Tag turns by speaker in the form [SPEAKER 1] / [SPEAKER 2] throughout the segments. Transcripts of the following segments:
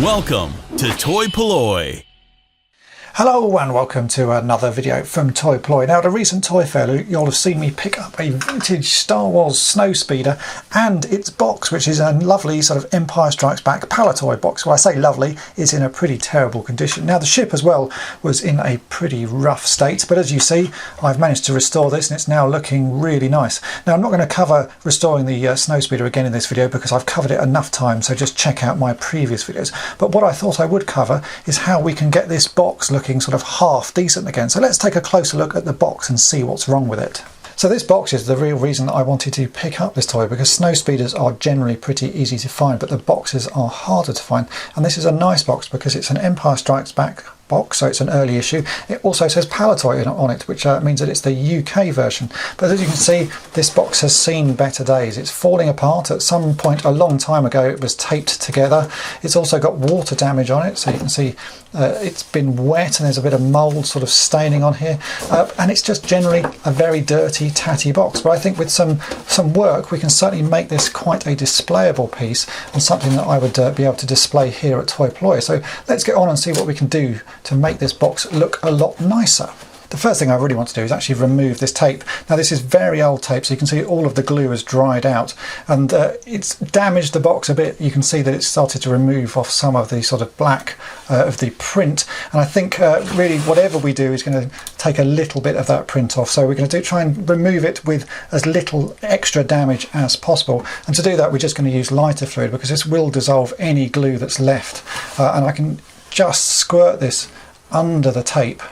[SPEAKER 1] Welcome to toy-polloi.
[SPEAKER 2] Hello and welcome to another video from toy-polloi. Now at a recent toy fair you'll have seen me pick up a vintage Star Wars Snowspeeder and its box, which is a lovely sort of Empire Strikes Back Palitoy box. Well, I say lovely, it's in a pretty terrible condition. Now the ship as well was in a pretty rough state, but as you see I've managed to restore this and it's now looking really nice. Now I'm not going to cover restoring the Snowspeeder again in this video because I've covered it enough times, so just check out my previous videos. But what I thought I would cover is how we can get this box looking sort of half decent again. So let's take a closer look at the box and see what's wrong with it. So this box is the real reason that I wanted to pick up this toy, because Snowspeeders are generally pretty easy to find, but the boxes are harder to find. And this is a nice box because it's an Empire Strikes Back box, so it's an early issue. It also says Palitoy on it, which means that it's the UK version. But as you can see, this box has seen better days. It's falling apart. At some point a long time ago it was taped together. It's also got water damage on it, so you can see it's been wet and there's a bit of mould sort of staining on here, and it's just generally a very dirty, tatty box. But I think with some work we can certainly make this quite a displayable piece and something that I would be able to display here at toy-polloi. So let's get on and see what we can do to make this box look a lot nicer. The first thing I really want to do is actually remove this tape. Now this is very old tape, so you can see all of the glue has dried out and it's damaged the box a bit. You can see that it's started to remove off some of the sort of black of the print, and I think really whatever we do is going to take a little bit of that print off. So we're going to try and remove it with as little extra damage as possible, and to do that we're just going to use lighter fluid because this will dissolve any glue that's left, and I can just squirt this under the tape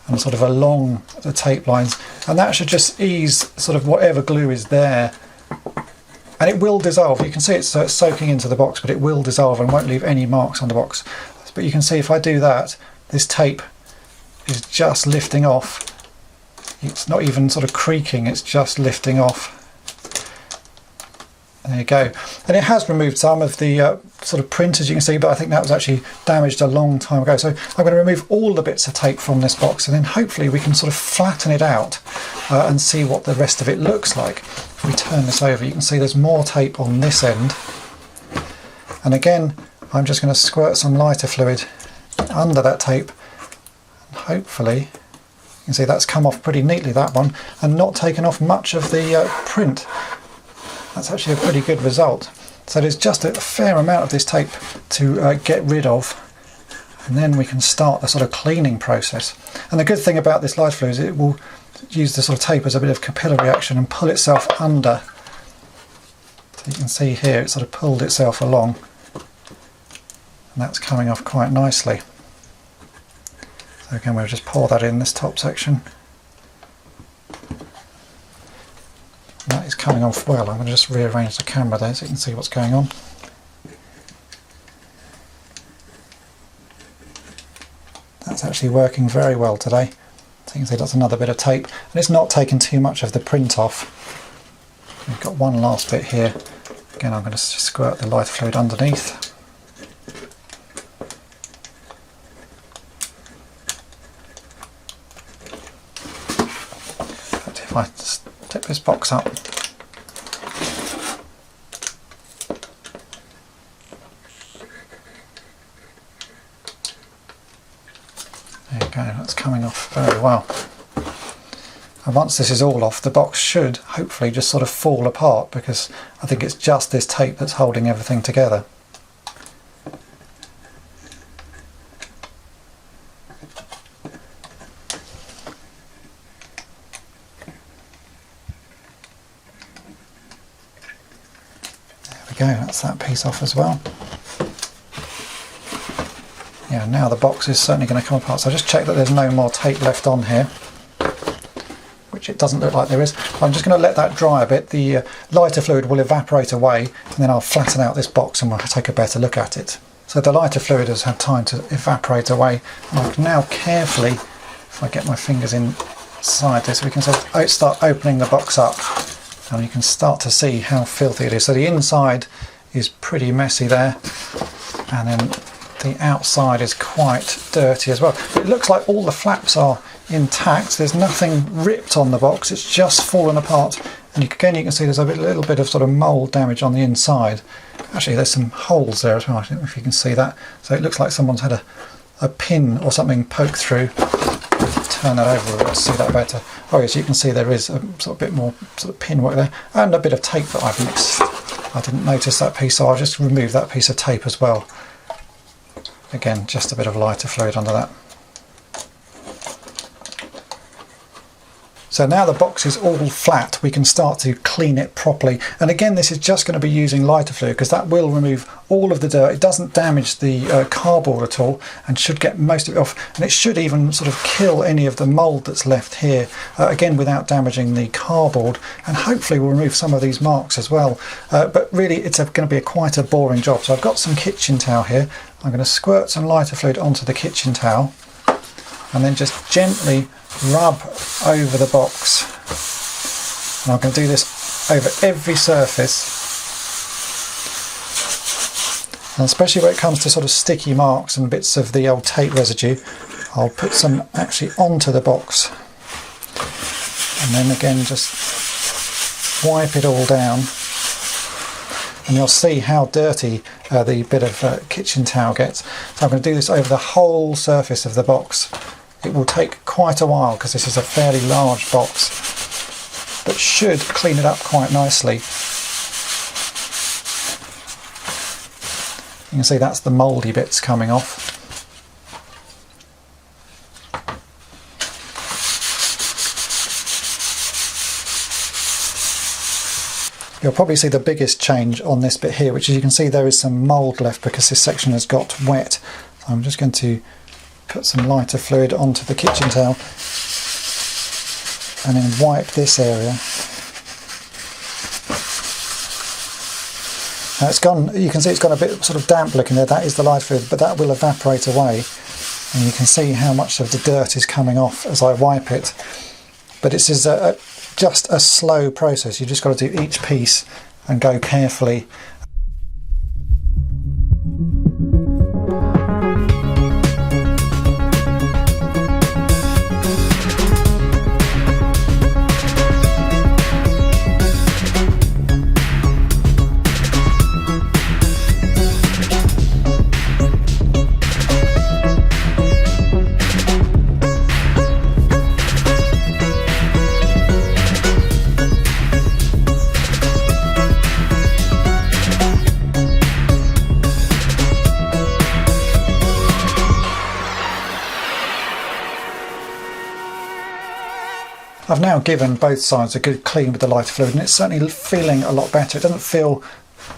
[SPEAKER 2] and sort of along the tape lines, and that should just ease sort of whatever glue is there, and it will dissolve. You can see it's soaking into the box, but it will dissolve and won't leave any marks on the box. But you can see if I do that, this tape is just lifting off. It's not even sort of creaking, it's just lifting off. There you go. And it has removed some of the sort of print, as you can see, but I think that was actually damaged a long time ago. So I'm going to remove all the bits of tape from this box, and then hopefully we can sort of flatten it out and see what the rest of it looks like. If we turn this over, you can see there's more tape on this end. And again, I'm just going to squirt some lighter fluid under that tape, and hopefully you can see that's come off pretty neatly, that one, and not taken off much of the print. That's actually a pretty good result. So there's just a fair amount of this tape to get rid of, and then we can start the sort of cleaning process. And the good thing about this light fluid is it will use the sort of tape as a bit of capillary action and pull itself under. So you can see here it sort of pulled itself along, and that's coming off quite nicely. So again, we'll just pour that in this top section. That is coming off well. I'm going to just rearrange the camera there so you can see what's going on. That's actually working very well today. So you can see that's another bit of tape, and it's not taken too much of the print off. We've got one last bit here. Again, I'm going to squirt the lighter fluid underneath. But if I just tip this box up, there you go, that's coming off very well. And once this is all off, the box should hopefully just sort of fall apart, because I think it's just this tape that's holding everything together. Go, that's that piece off as well. Yeah, now the box is certainly going to come apart. So just check that there's no more tape left on here, which it doesn't look like there is. I'm just going to let that dry a bit. The lighter fluid will evaporate away, and then I'll flatten out this box and we'll take a better look at it. So the lighter fluid has had time to evaporate away, and I can now carefully, if I get my fingers inside this, we can sort of start opening the box up. And you can start to see how filthy it is. So the inside is pretty messy there, and then the outside is quite dirty as well. It looks like all the flaps are intact. There's nothing ripped on the box, it's just fallen apart. And again, you can see there's a little bit of sort of mould damage on the inside, Actually, there's some holes there as well. I don't know if you can see that. So it looks like someone's had a pin or something poked through. Turn that over to see that better. Oh yes, you can see there is a sort of bit more sort of pin work there, and a bit of tape that I've mixed. I didn't notice that piece, so I'll just remove that piece of tape as well. Again, just a bit of lighter fluid under that. So now the box is all flat, we can start to clean it properly. And again, this is just going to be using lighter fluid because that will remove all of the dirt. It doesn't damage the cardboard at all and should get most of it off. And it should even sort of kill any of the mould that's left here, again, without damaging the cardboard. And hopefully we'll remove some of these marks as well. But really, it's going to be quite a boring job. So I've got some kitchen towel here. I'm going to squirt some lighter fluid onto the kitchen towel and then just gently rub over the box. And I'm going to do this over every surface, and especially when it comes to sort of sticky marks and bits of the old tape residue, I'll put some actually onto the box and then again just wipe it all down, and you'll see how dirty the bit of kitchen towel gets. So I'm going to do this over the whole surface of the box. It will take quite a while because this is a fairly large box, but should clean it up quite nicely. You can see that's the mouldy bits coming off. You'll probably see the biggest change on this bit here, which is you can see there is some mould left because this section has got wet. So I'm just going to put some lighter fluid onto the kitchen towel and then wipe this area. Now it's gone, you can see it's got a bit sort of damp looking there. That is the light fluid, but that will evaporate away, and you can see how much of the dirt is coming off as I wipe it. But this is just a slow process. You just got to do each piece and go carefully. I've now given both sides a good clean with the lighter fluid, and it's certainly feeling a lot better. It doesn't feel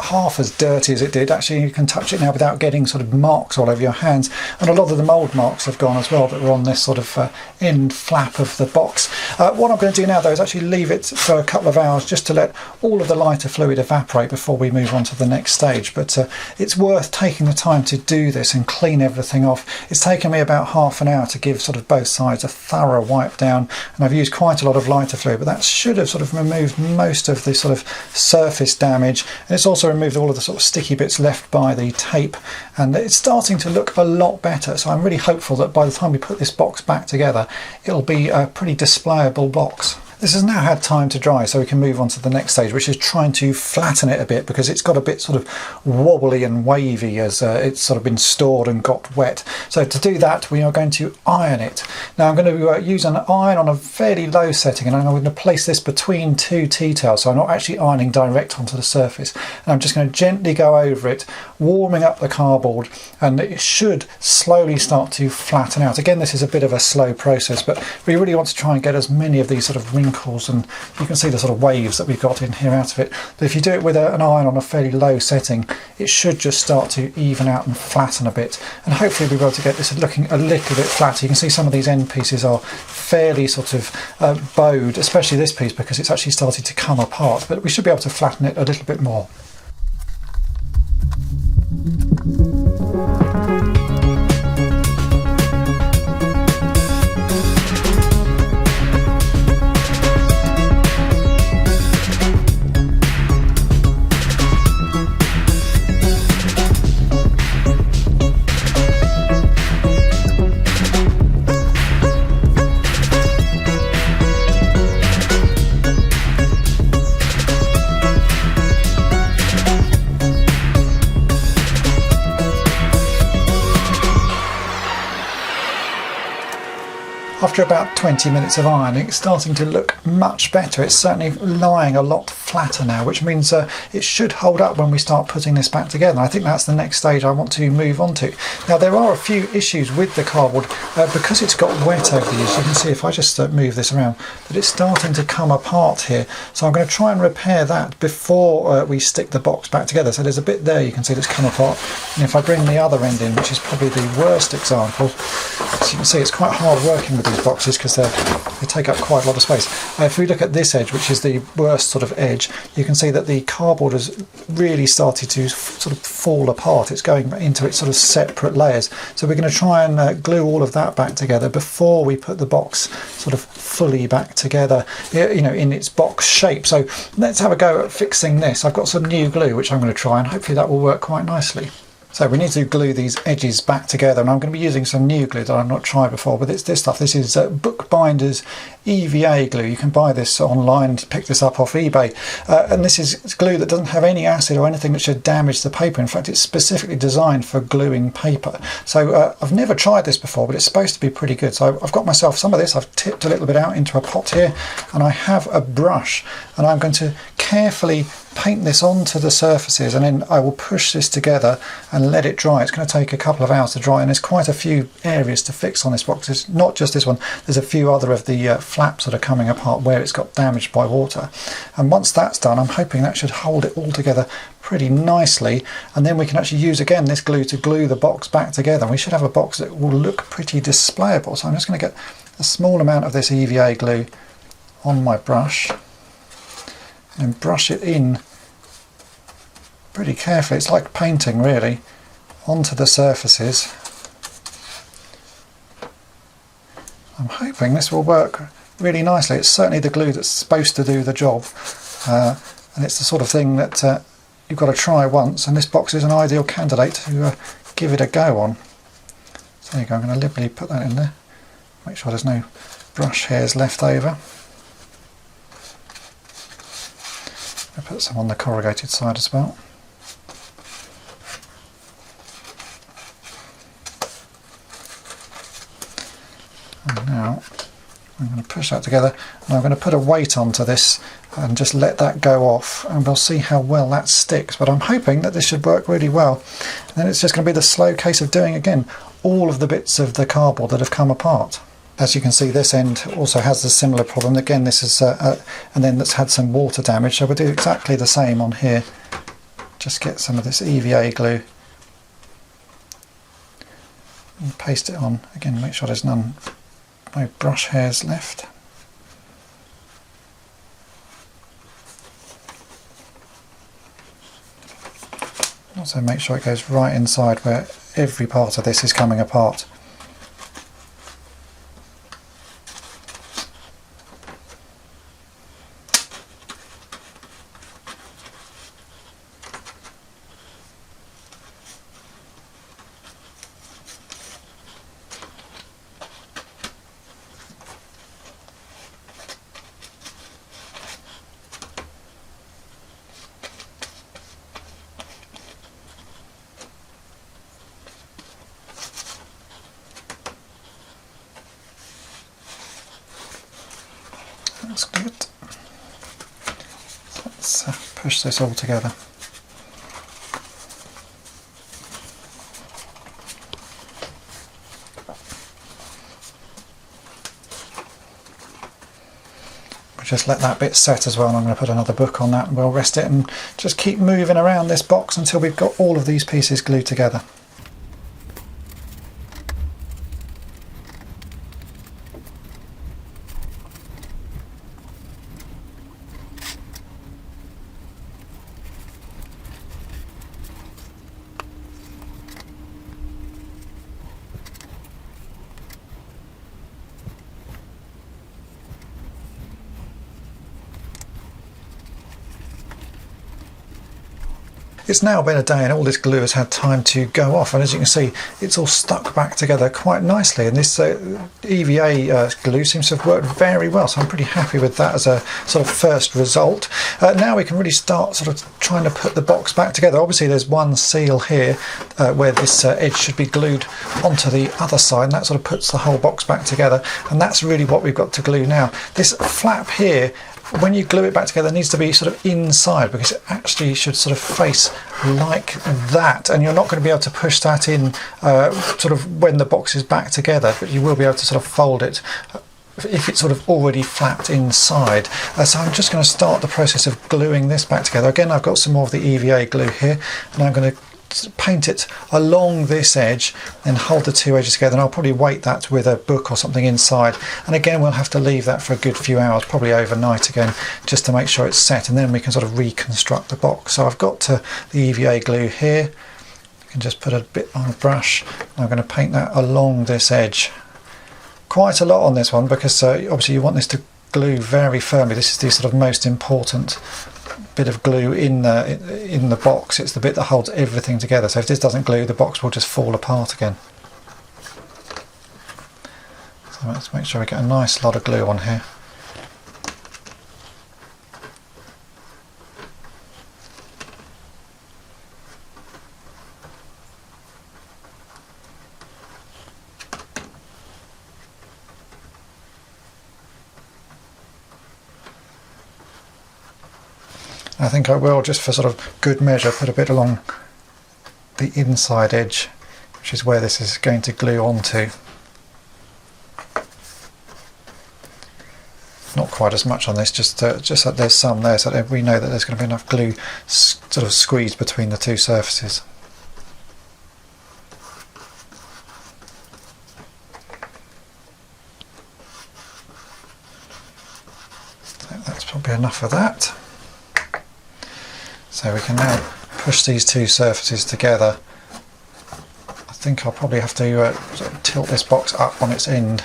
[SPEAKER 2] half as dirty as it did. Actually, you can touch it now without getting sort of marks all over your hands, and a lot of the mould marks have gone as well that were on this sort of end flap of the box. What I'm going to do now though is actually leave it for a couple of hours just to let all of the lighter fluid evaporate before we move on to the next stage. But it's worth taking the time to do this and clean everything off. It's taken me about half an hour to give sort of both sides a thorough wipe down, and I've used quite a lot of lighter fluid, but that should have sort of removed most of the sort of surface damage, and it's also removed all of the sort of sticky bits left by the tape, and it's starting to look a lot better. So I'm really hopeful that by the time we put this box back together, it'll be a pretty displayable box. This has now had time to dry, so we can move on to the next stage, which is trying to flatten it a bit, because it's got a bit sort of wobbly and wavy as it's sort of been stored and got wet. So to do that, we are going to iron it. Now I'm going to use an iron on a fairly low setting, and I'm going to place this between two tea towels, so I'm not actually ironing direct onto the surface. And I'm just going to gently go over it, warming up the cardboard, and it should slowly start to flatten out. Again, this is a bit of a slow process, but we really want to try and get as many of these sort of wrinkles, and you can see the sort of waves that we've got in here out of it. But if you do it with an iron on a fairly low setting, it should just start to even out and flatten a bit, and hopefully we'll be able to get this looking a little bit flatter. You can see some of these end pieces are fairly sort of bowed, especially this piece, because it's actually started to come apart, but we should be able to flatten it a little bit more. After about 20 minutes of ironing, it's starting to look much better. It's certainly lying a lot flatter now, which means it should hold up when we start putting this back together. And I think that's the next stage I want to move on to. Now, there are a few issues with the cardboard because it's got wet over the years. You can see if I just move this around that it's starting to come apart here. So I'm going to try and repair that before we stick the box back together. So there's a bit there you can see that's come apart. And if I bring the other end in, which is probably the worst example, as you can see, it's quite hard working with these boxes because they take up quite a lot of space. If we look at this edge, which is the worst sort of edge, you can see that the cardboard has really started to sort of fall apart. It's going into its sort of separate layers. So we're going to try and glue all of that back together before we put the box sort of fully back together, you know, in its box shape. So let's have a go at fixing this. I've got some new glue which I'm going to try, and hopefully that will work quite nicely. So we need to glue these edges back together, and I'm going to be using some new glue that I've not tried before, but it's this stuff. This is Bookbinder's EVA glue. You can buy this online, pick this up off eBay, and this is glue that doesn't have any acid or anything that should damage the paper. In fact, it's specifically designed for gluing paper. So I've never tried this before, but it's supposed to be pretty good. So I've got myself some of this. I've tipped a little bit out into a pot here, and I have a brush, and I'm going to carefully paint this onto the surfaces, and then I will push this together and let it dry. It's going to take a couple of hours to dry, and there's quite a few areas to fix on this box. It's not just this one, there's a few other of the flaps that are coming apart where it's got damaged by water. And once that's done, I'm hoping that should hold it all together pretty nicely, and then we can actually use again this glue to glue the box back together, and we should have a box that will look pretty displayable. So I'm just going to get a small amount of this EVA glue on my brush and brush it in pretty carefully. It's like painting really, onto the surfaces. I'm hoping this will work really nicely. It's certainly the glue that's supposed to do the job, and it's the sort of thing that you've got to try once, and this box is an ideal candidate to give it a go on. So there you go, I'm going to liberally put that in there, make sure there's no brush hairs left over. I'll put some on the corrugated side as well. And now I'm going to push that together, and I'm going to put a weight onto this and just let that go off, and we'll see how well that sticks. But I'm hoping that this should work really well. And then it's just going to be the slow case of doing again all of the bits of the cardboard that have come apart. As you can see, this end also has a similar problem. Again, this is and then that's had some water damage, so we'll do exactly the same on here. Just get some of this EVA glue and paste it on. Again, make sure there's no brush hairs left. Also make sure it goes right inside where every part of this is coming apart. That's good. Let's push this all together. We'll just let that bit set as well, and I'm going to put another book on that, and we'll rest it and just keep moving around this box until we've got all of these pieces glued together. It's now been a day and all this glue has had time to go off, and as you can see it's all stuck back together quite nicely, and this EVA glue seems to have worked very well, so I'm pretty happy with that as a sort of first result. Now we can really start sort of trying to put the box back together. Obviously there's one seal here where this edge should be glued onto the other side, and that sort of puts the whole box back together, and that's really what we've got to glue now. This flap here, when you glue it back together, needs to be sort of inside, because it actually should sort of face like that, and you're not going to be able to push that in sort of when the box is back together, but you will be able to sort of fold it if it's sort of already flapped inside. So I'm just going to start the process of gluing this back together. Again, I've got some more of the EVA glue here, and I'm going to paint it along this edge and hold the two edges together, and I'll probably weight that with a book or something inside, and again we'll have to leave that for a good few hours, probably overnight again, just to make sure it's set, and then we can sort of reconstruct the box. So I've got the EVA glue here. You can just put a bit on a brush. I'm going to paint that along this edge. Quite a lot on this one, because obviously you want this to glue very firmly. This is the sort of most important bit of glue in the box. It's the bit that holds everything together, so if this doesn't glue, the box will just fall apart again. So let's make sure we get a nice lot of glue on here. I think I will, just for sort of good measure, put a bit along the inside edge, which is where this is going to glue onto. Not quite as much on this, just that there's some there, so that we know that there's going to be enough glue sort of squeezed between the two surfaces. So that's probably enough of that. So we can now push these two surfaces together. I think I'll probably have to sort of tilt this box up on its end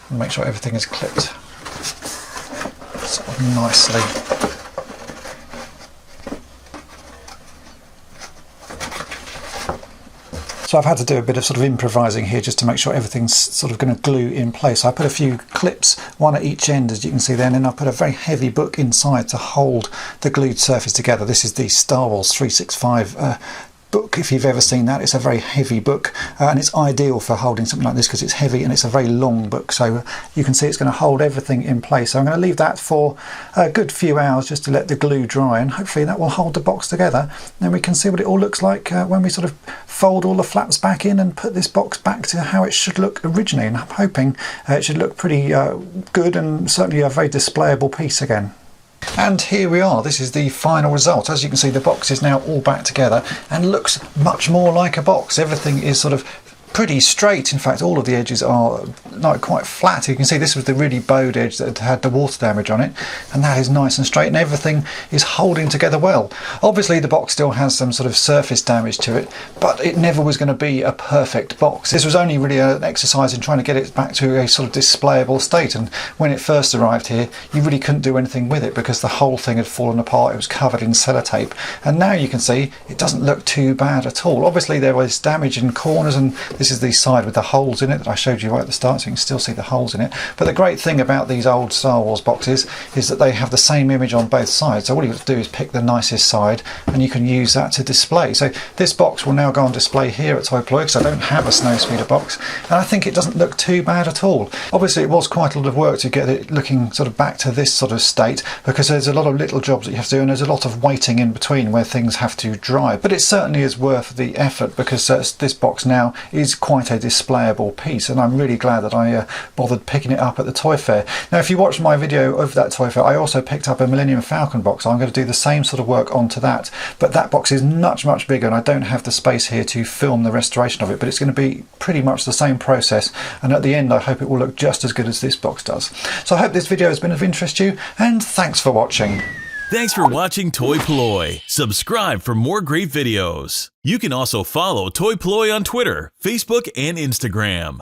[SPEAKER 2] and make sure everything is clipped sort of nicely. So I've had to do a bit of sort of improvising here just to make sure everything's sort of going to glue in place. So I put a few clips, one at each end as you can see there, and then I put a very heavy book inside to hold the glued surface together. This is the Star Wars 365 book, if you've ever seen that. It's a very heavy book, and it's ideal for holding something like this because it's heavy and it's a very long book, so you can see it's going to hold everything in place. So I'm going to leave that for a good few hours just to let the glue dry, and hopefully that will hold the box together. Then we can see what it all looks like when we sort of fold all the flaps back in and put this box back to how it should look originally, and I'm hoping it should look pretty good, and certainly a very displayable piece again. And here we are, this is the final result. As you can see, the box is now all back together and looks much more like a box. Everything is sort of pretty straight. In fact, all of the edges are not quite flat. You can see this was the really bowed edge that had the water damage on it, and that is nice and straight, and everything is holding together well. Obviously the box still has some sort of surface damage to it, but it never was going to be a perfect box. This was only really an exercise in trying to get it back to a sort of displayable state, and when it first arrived here you really couldn't do anything with it because the whole thing had fallen apart. It was covered in sellotape, and now you can see it doesn't look too bad at all. Obviously there was damage in corners, and this is the side with the holes in it that I showed you right at the start, so you can still see the holes in it. But the great thing about these old Star Wars boxes is that they have the same image on both sides, so all you have to do is pick the nicest side and you can use that to display. So this box will now go on display here at toy-polloi because I don't have a Snowspeeder box, and I think it doesn't look too bad at all. Obviously it was quite a lot of work to get it looking sort of back to this sort of state, because there's a lot of little jobs that you have to do, and there's a lot of waiting in between where things have to dry, but it certainly is worth the effort because this box now is quite a displayable piece, and I'm really glad that I bothered picking it up at the toy fair. Now if you watched my video of that toy fair, I also picked up a Millennium Falcon box. I'm going to do the same sort of work onto that, but that box is much bigger and I don't have the space here to film the restoration of it, but it's going to be pretty much the same process, and at the end I hope it will look just as good as this box does. So I hope this video has been of interest to you, and thanks for watching.
[SPEAKER 1] Thanks for watching toy-polloi. Subscribe for more great videos. You can also follow toy-polloi on Twitter, Facebook, and Instagram.